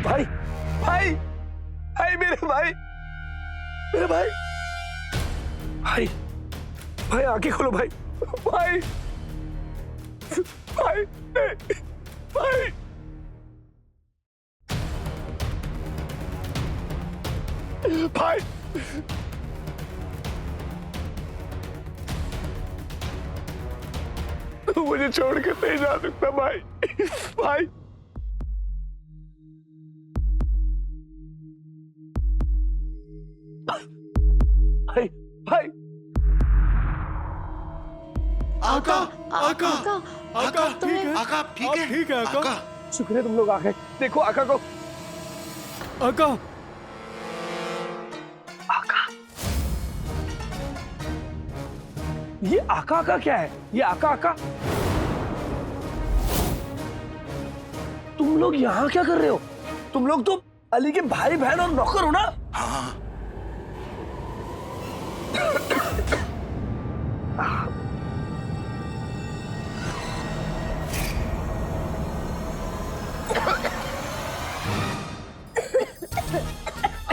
भाई भाई भाई मेरे भाई, मेरे भाई, भाई भाई आंखें खोलो भाई, भाई भाई भाई भाई मुझे छोड़ कर नहीं जा सकता भाई, भाई भाई भाई आका आका आका ठीक है आका ठीक है ठीक है आका शुक्र है तुम लोग आ गए। देखो आका को, आका आका ये आका आका क्या है? ये आका आका तुम लोग यहाँ क्या कर रहे हो? तुम लोग तो अली के भाई बहन और नौकर हो ना? हाँ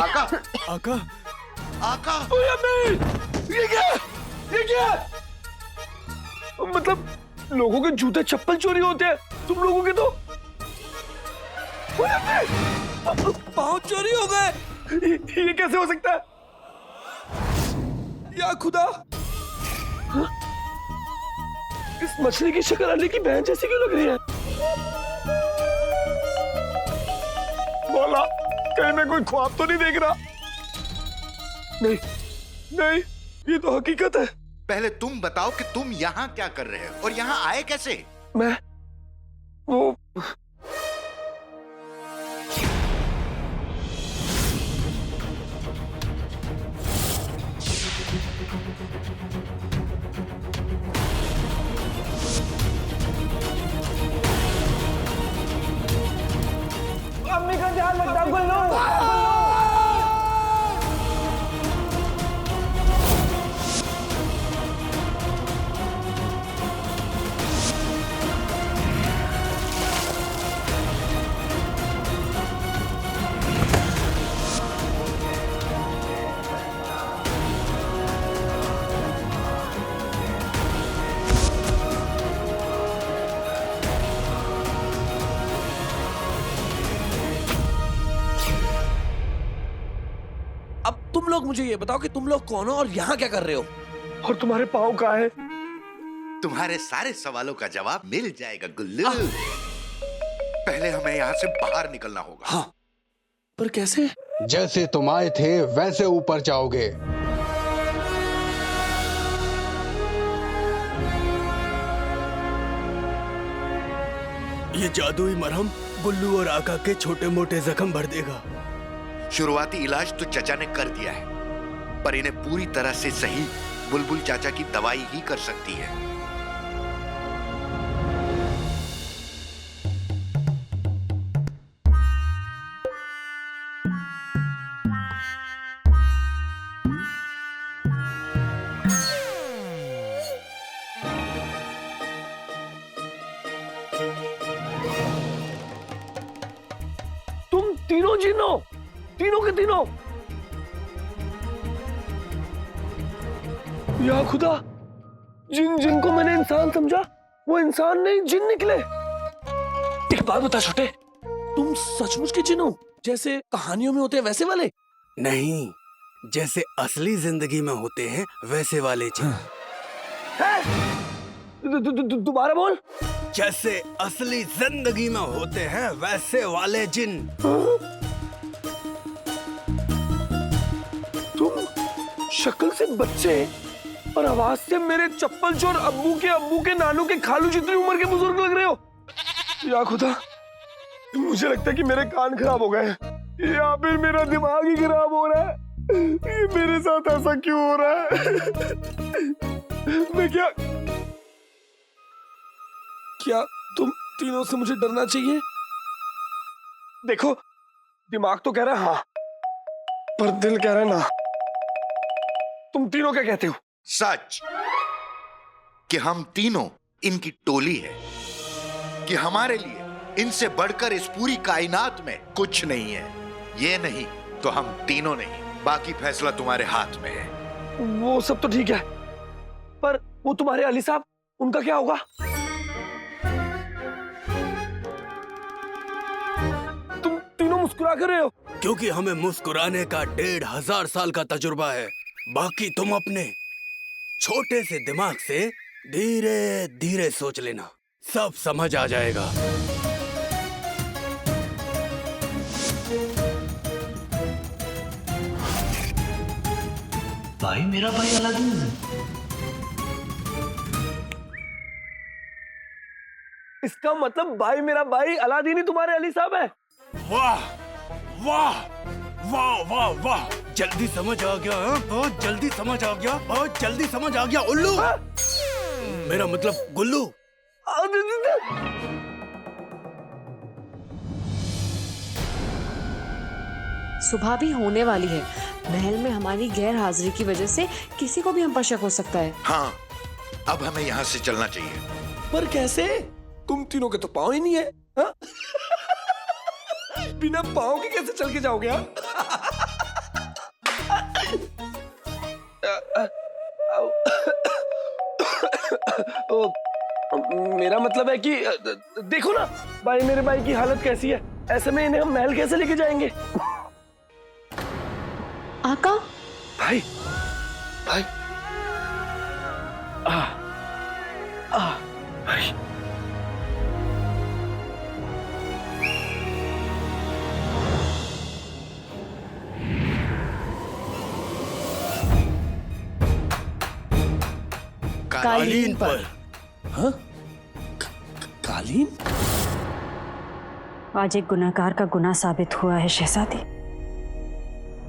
आका आका आका ओए अम्मी! ये क्या? ये क्या? मतलब लोगों के जूते चप्पल चोरी होते हैं, तुम लोगों के तो ओए अम्मी! पाँव चोरी हो गए। ये कैसे हो सकता है? या खुदा, इस मछली की शक्ल अली की बहन जैसी क्यों लग रही है? बोला कहीं मैं कोई ख्वाब तो नहीं देख रहा? नहीं नहीं, ये तो हकीकत है। पहले तुम बताओ कि तुम यहाँ क्या कर रहे हो और यहाँ आए कैसे? मैं वो अम्मी का ध्यान रखना गुल्लू। अब तुम लोग मुझे ये बताओ कि तुम लोग कौन हो और यहाँ क्या कर रहे हो? और तुम्हारे पाँव कहाँ है? तुम्हारे सारे सवालों का जवाब मिल जाएगा गुल्लू। पहले हमें यहाँ से बाहर निकलना होगा। हाँ, पर कैसे? जैसे तुम आए थे वैसे ऊपर जाओगे। ये जादुई मरहम गुल्लू और आका के छोटे मोटे जख्म भर देगा। शुरुआती इलाज तो चचा ने कर दिया है, पर इन्हें पूरी तरह से सही बुलबुल चाचा की दवाई ही कर सकती है। तुम तीनों जिन हो, तीनों के तीनों। या खुदा, जिन जिनको मैंने इंसान समझा वो इंसान नहीं जिन निकले। एक बात बता छोटे, तुम सचमुच के जिन हो? जैसे कहानियों में होते हैं वैसे वाले? नहीं, जैसे असली जिंदगी में होते हैं वैसे वाले जिन। दोबारा बोल। जैसे असली जिंदगी में होते हैं वैसे वाले जिन। तुम शक्ल से बच्चे और आवाज से मेरे चप्पल चोर अब्बू के नानू के खालू जितनी उम्र के बुजुर्ग लग रहे हो। या खुदा, मुझे लगता है कि मेरे कान खराब हो गए हैं या फिर मेरा दिमाग ही खराब हो रहा है। ये मेरे साथ ऐसा क्यों हो रहा है? मैं क्या तुम तीनों से मुझे डरना चाहिए? देखो, दिमाग तो कह रहा है हाँ, पर दिल कह रहा है ना। तुम तीनों क्या कहते हो? सच कि हम तीनों इनकी टोली है, कि हमारे लिए इनसे बढ़कर इस पूरी कायनात में कुछ नहीं है। ये नहीं तो हम तीनों नहीं, बाकी फैसला तुम्हारे हाथ में है। वो सब तो ठीक है, पर वो तुम्हारे अली साहब, उनका क्या होगा? तुम तीनों मुस्कुरा कर रहे हो। क्योंकि हमें मुस्कुराने का 1500 साल का तजुर्बा है। बाकी तुम अपने छोटे से दिमाग से धीरे धीरे सोच लेना, सब समझ आ जाएगा। भाई मेरा भाई अलादीन। इसका मतलब भाई मेरा भाई अलादीन ही तुम्हारे अली साहब है। वाह वाह वाह वाह वाह, जल्दी समझ आ गया। बहुत जल्दी समझ आ गया, बहुत जल्दी समझ आ गया उल्लू। मेरा मतलब गुल्लू। सुबह भी होने वाली है। महल में हमारी गैर हाजिरी की वजह से किसी को भी हम पर शक हो सकता है। हाँ, अब हमें यहाँ से चलना चाहिए। पर कैसे? तुम तीनों के तो पाँव ही नहीं है। हाँ? बिना पाँव के कैसे चल के जाओगे? हाँ? तो मेरा मतलब है कि देखो ना भाई मेरे भाई की हालत कैसी है, ऐसे में इन्हें हम महल कैसे लेके जाएंगे? आका, भाई भाई भाई कालीन पर। हाँ? कालीन? आज एक गुनहगार का गुनाह साबित हुआ है शहजादी,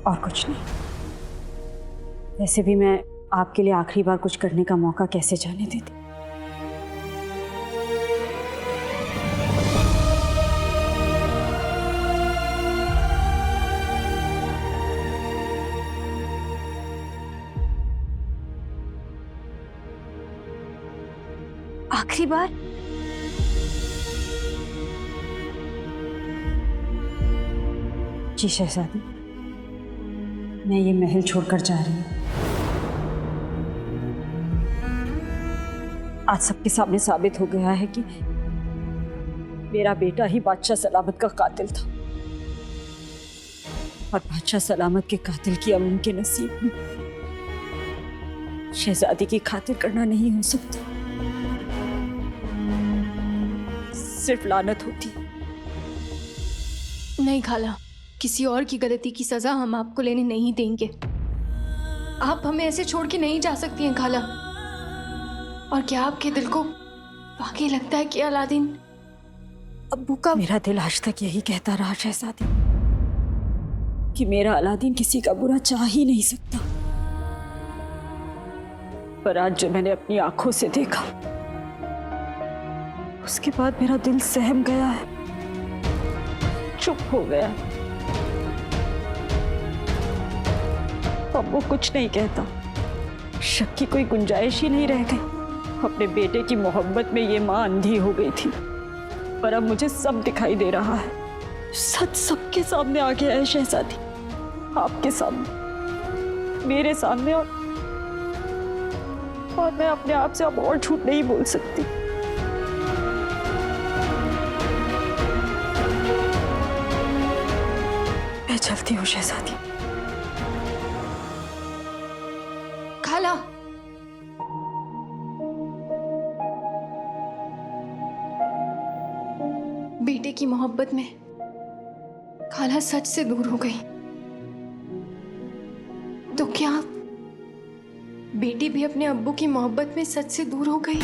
और कुछ नहीं। वैसे भी मैं आपके लिए आखिरी बार कुछ करने का मौका कैसे जाने देती। आखिरी बार? जी शहजादी, मैं ये महल छोड़कर जा रही हूँ। आज सबके सामने साबित हो गया है कि मेरा बेटा ही बादशाह सलामत का कातिल था, और बादशाह सलामत के कातिल की अम्मी के नसीब में शहजादी की खातिर करना नहीं हो सकता, सिर्फ लानत होती। नहीं खाला, किसी और की गलती की सजा हम आपको लेने नहीं देंगे। आप हमें ऐसे छोड़ के नहीं जा सकती हैं खाला। और क्या आपके दिल को वाकई लगता है कि अलादीन अब्बू का? मेरा दिल आज तक यही कहता रहा शहजादी कि मेरा अलादीन किसी का बुरा चाह ही नहीं सकता, पर आज जो मैंने अपनी आंखों से देखा उसके बाद मेरा दिल सहम गया है, चुप हो गया। अब वो कुछ नहीं कहता, शक की कोई गुंजाइश ही नहीं रह गई। अपने बेटे की मोहब्बत में ये माँ अंधी हो गई थी, पर अब मुझे सब दिखाई दे रहा है। सच सबके सामने आ गया है शहजादी, आपके सामने, मेरे सामने, और मैं अपने आप से अब और झूठ नहीं बोल सकती। मैं चलती हूँ शहजादी। खाला, बेटे की मोहब्बत में खाला सच से दूर हो गई, तो क्या बेटी भी अपने अब्बू की मोहब्बत में सच से दूर हो गई?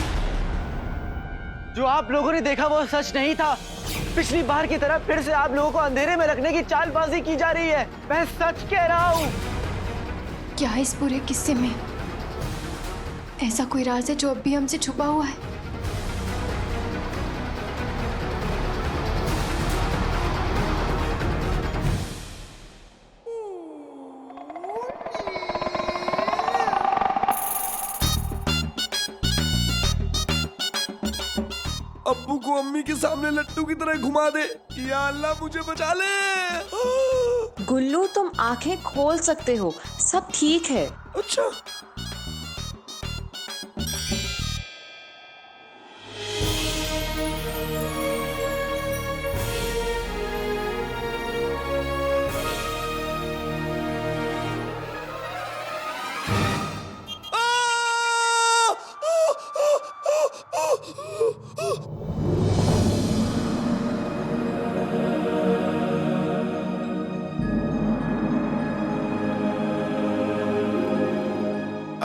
जो आप लोगों ने देखा वो सच नहीं था। पिछली बार की तरह फिर से आप लोगों को अंधेरे में रखने की चालबाजी की जा रही है। मैं सच कह रहा हूँ। क्या इस पूरे किस्से में ऐसा कोई राज है जो अब भी हमसे छुपा हुआ है? अब्बू को अम्मी के सामने लट्टू की तरह घुमा दे। या अल्लाह मुझे बचा ले। गुल्लू तुम आंखें खोल सकते हो, सब ठीक है। अच्छा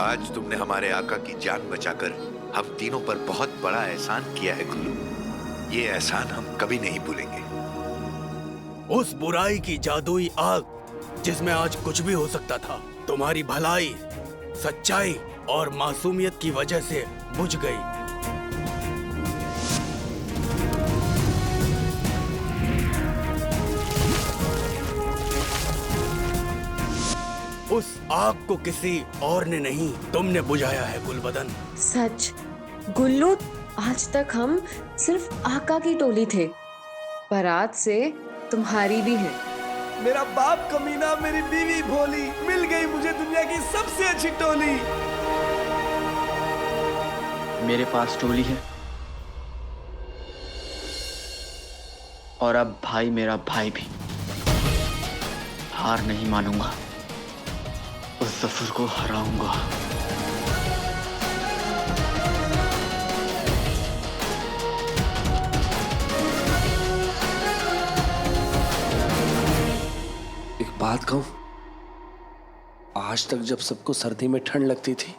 आज तुमने हमारे आका की जान बचाकर हम तीनों पर बहुत बड़ा एहसान किया है गुल्लू। ये एहसान हम कभी नहीं भूलेंगे। उस बुराई की जादुई आग जिसमें आज कुछ भी हो सकता था, तुम्हारी भलाई, सच्चाई और मासूमियत की वजह से बुझ गई। उस आग को किसी और ने नहीं, तुमने बुझाया है गुलबदन। सच गुल्लू, आज तक हम सिर्फ आका की टोली थे, पर आज से तुम्हारी भी है। मेरा बाप कमीना, मेरी बीवी भोली, मिल गई मुझे दुनिया की सबसे अच्छी टोली। मेरे पास टोली है और अब भाई मेरा भाई भी। हार नहीं मानूंगा, उस जफर को हराऊंगा। एक बात कहूं, आज तक जब सबको सर्दी में ठंड लगती थी,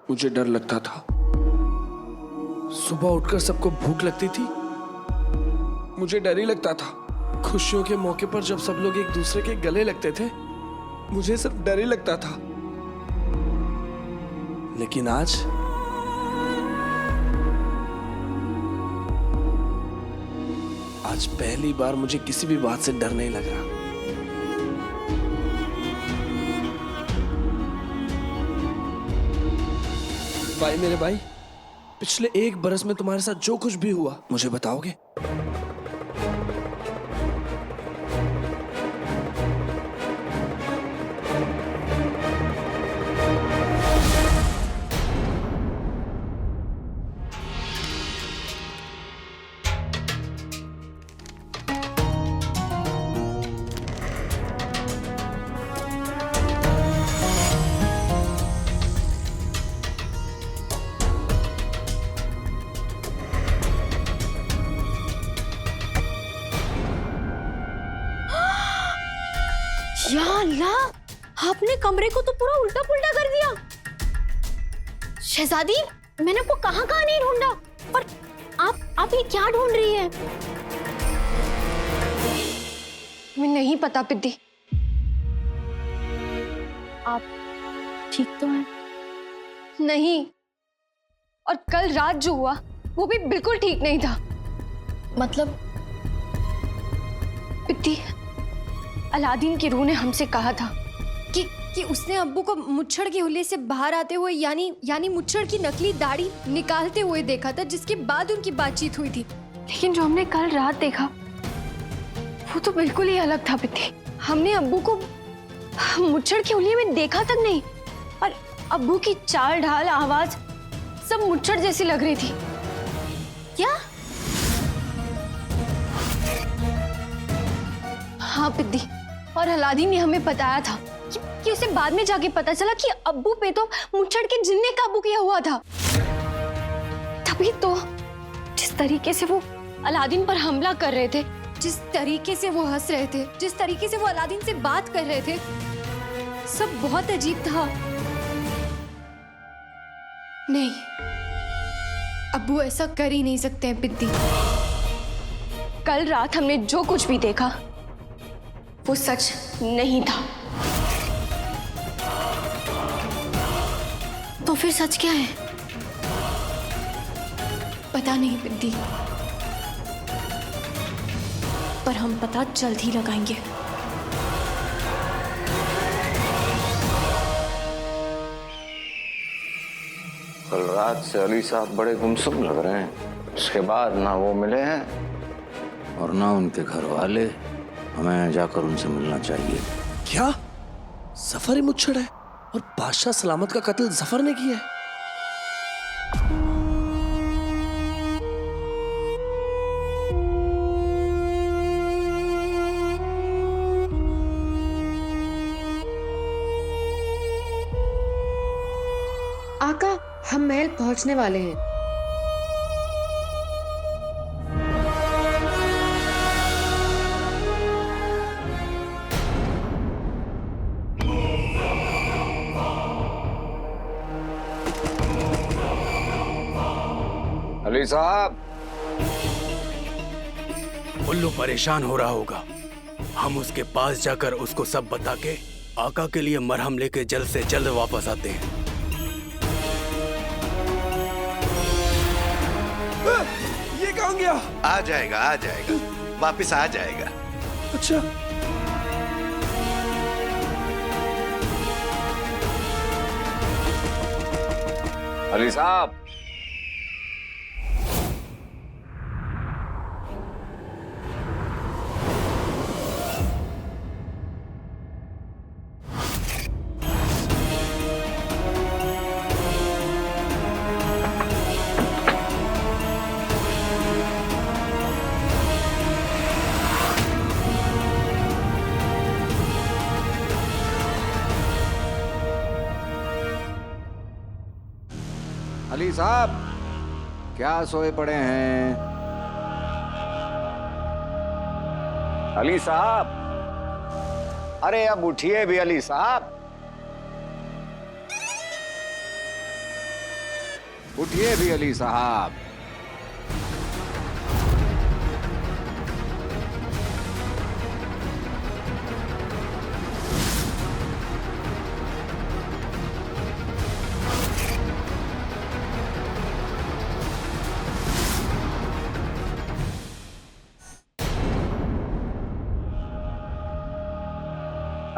मुझे डर लगता था। सुबह उठकर सबको भूख लगती थी, मुझे डर ही लगता था। खुशियों के मौके पर जब सब लोग एक दूसरे के गले लगते थे, मुझे सिर्फ डर ही लगता था। लेकिन आज पहली बार मुझे किसी भी बात से डर नहीं लग रहा। भाई, मेरे भाई, पिछले 1 बरस में तुम्हारे साथ जो कुछ भी हुआ, मुझे बताओगे? या अल्लाह, आपने कमरे को तो पूरा उल्टा पुल्टा कर दिया। शहजादी, मैंने आपको कहाँ कहाँ नहीं ढूंढा, और आप ये क्या ढूंढ रही हैं? मुझे नहीं पता पिद्दी। आप ठीक तो हैं? नहीं, और कल रात जो हुआ वो भी बिल्कुल ठीक नहीं था। मतलब पिद्दी, अलादीन की रूह ने हमसे कहा था कि उसने अब्बू को मुच्छड़ के हुल्ले से बाहर आते हुए यानी मुच्छड़ की नकली दाढ़ी निकालते हुए देखा था, जिसके बाद उनकी बातचीत हुई थी। लेकिन जो हमने कल रात देखा वो तो बिल्कुल ही अलग था पित्ती। हमने अब्बू को मुच्छड़ के हुल्ले में देखा तक नहीं, और अब्बू की चाल ढाल, आवाज सब मुच्छड़ जैसी लग रही थी। क्या? हाँ पिद्दी, और अलादीन ने हमें बताया था कि उसे बाद में जाके पता चला कि अब्बू पे तो मुच्छड़ के जिन ने काबू किया हुआ था। तभी तो जिस तरीके से वो अलादीन पर हमला कर रहे थे, जिस तरीके से वो हंस रहे थे, जिस तरीके से वो अलादीन से बात कर रहे थे, सब बहुत अजीब था। नहीं, अब्बू ऐसा कर ही नहीं सकते हैं पिद्दी। कल रात हमने जो कुछ भी देखा वो सच नहीं था। तो फिर सच क्या है? पता नहीं पिद्दी, पर हम पता जल्द ही लगाएंगे। कल रात से अली साहब बड़े गुमसुम लग रहे हैं। उसके बाद ना वो मिले हैं और ना उनके घर वाले। हमें जाकर उनसे मिलना चाहिए। क्या जफर ही मुच्छड़ है और बादशाह सलामत का कत्ल जफर ने किया है? आका, हम महल पहुंचने वाले हैं। अली साहब, उल्लू परेशान हो रहा होगा। हम उसके पास जाकर उसको सब बता के आका के लिए मरहम लेके जल्द से जल्द वापस आते हैं। ये कहाँ गया? आ जाएगा, वापस आ जाएगा। अच्छा, अली साहब, अली साहब, क्या सोए पड़े हैं? अली साहब, अरे अब उठिए भी अली साहब, उठिए भी अली साहब।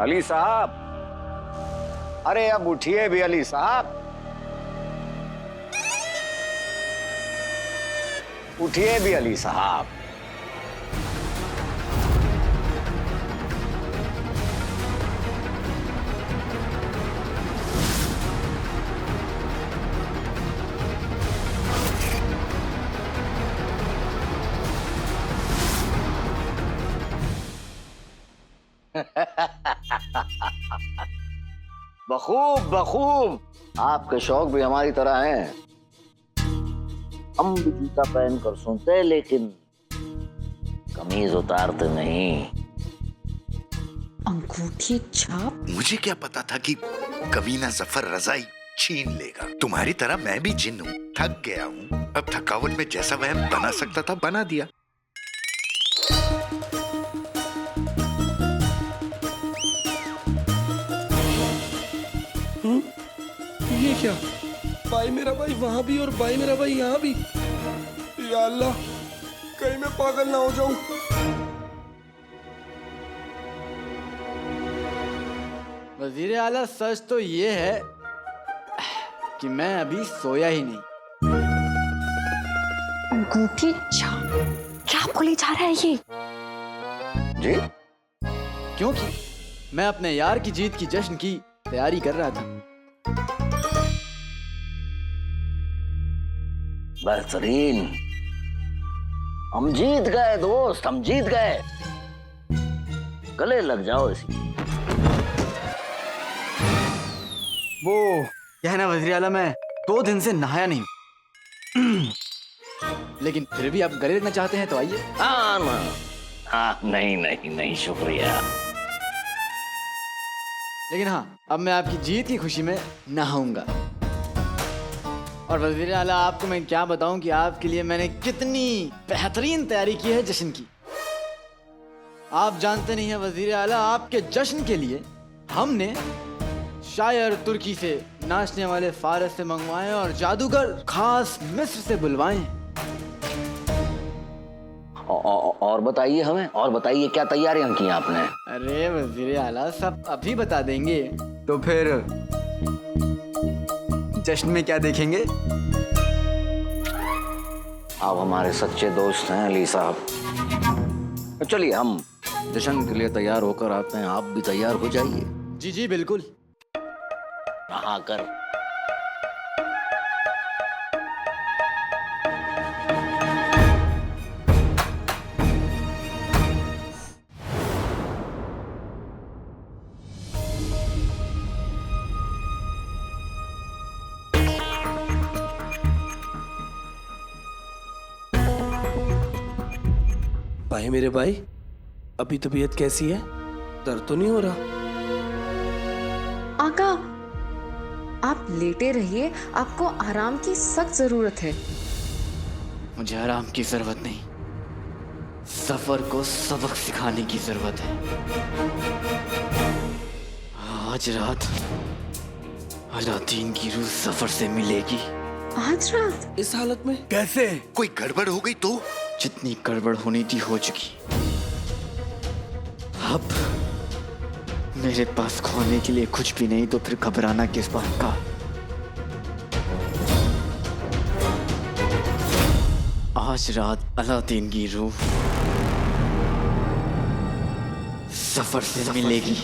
अली साहब, अरे अब उठिए भी अली साहब, उठिए भी अली साहब। बखूब बखूब, आपके शौक भी हमारी तरह हैं। हम भी जूता पहन कर सुनते हैं, लेकिन कमीज उतारते नहीं। अंगूठी छाप? मुझे क्या पता था कि कमीना जफर रजाई छीन लेगा। तुम्हारी तरह मैं भी जिन हूँ, थक गया हूँ। अब थकावट में जैसा वह बना सकता था बना दिया। ये क्या? भाई मेरा भाई वहां भी और भाई मेरा भाई यहाँ भी। या अल्लाह, कहीं मैं पागल ना हो जाऊं। वजीर आला, सच तो ये है कि मैं अभी सोया ही नहीं। अंगूठी छाप? क्या बोले जा रहा है ये? जी, क्योंकि मैं अपने यार की जीत की जश्न की तैयारी कर रहा था। बेहतरीन, हम जीत गए दोस्त, हम जीत गए। गले लग जाओ इसी। वो क्या है ना वजीर आला, मैं 2 दिन से नहाया नहीं हूं। लेकिन फिर भी आप गले लगना चाहते हैं तो आइए। हाँ ना, हाँ, नहीं नहीं नहीं, शुक्रिया। लेकिन हाँ, अब मैं आपकी जीत की खुशी में नहाऊंगा। और वज़ीर आला, आपको मैं क्या बताऊं कि आपके लिए मैंने कितनी बेहतरीन तैयारी की है जश्न की। आप जानते नहीं हैं वज़ीर आला, आपके जश्न के लिए हमने शायर तुर्की से नाचने वाले फारस से मंगवाए और जादूगर खास मिस्र से बुलवाए हैं। और बताइए हमें, और बताइए क्या तैयारियां की आपने? अरे वज़ीर आला, सब अभी बता देंगे। तो फिर जश्न में क्या देखेंगे? आप हमारे सच्चे दोस्त हैं अली साहब। चलिए हम जश्न के लिए तैयार होकर आते हैं, आप भी तैयार हो जाइए। जी जी बिल्कुल। नहा कर। भाई मेरे भाई, अभी तबीयत कैसी है? दर्द तो नहीं हो रहा? आका, आप लेटे रहिए, आपको आराम की सख्त जरूरत है। मुझे आराम की जरूरत नहीं, सफर को सबक सिखाने की जरूरत है। आज रात अलादीन की रूह सफर से मिलेगी। आज रात? इस हालत में? कैसे? कोई गड़बड़ हो गई तो? जितनी गड़बड़ होनी थी हो चुकी। अब मेरे पास खोने के लिए कुछ भी नहीं, तो फिर घबराना किस बात का? आज रात अलादीन की रूह सफर से मिलेगी।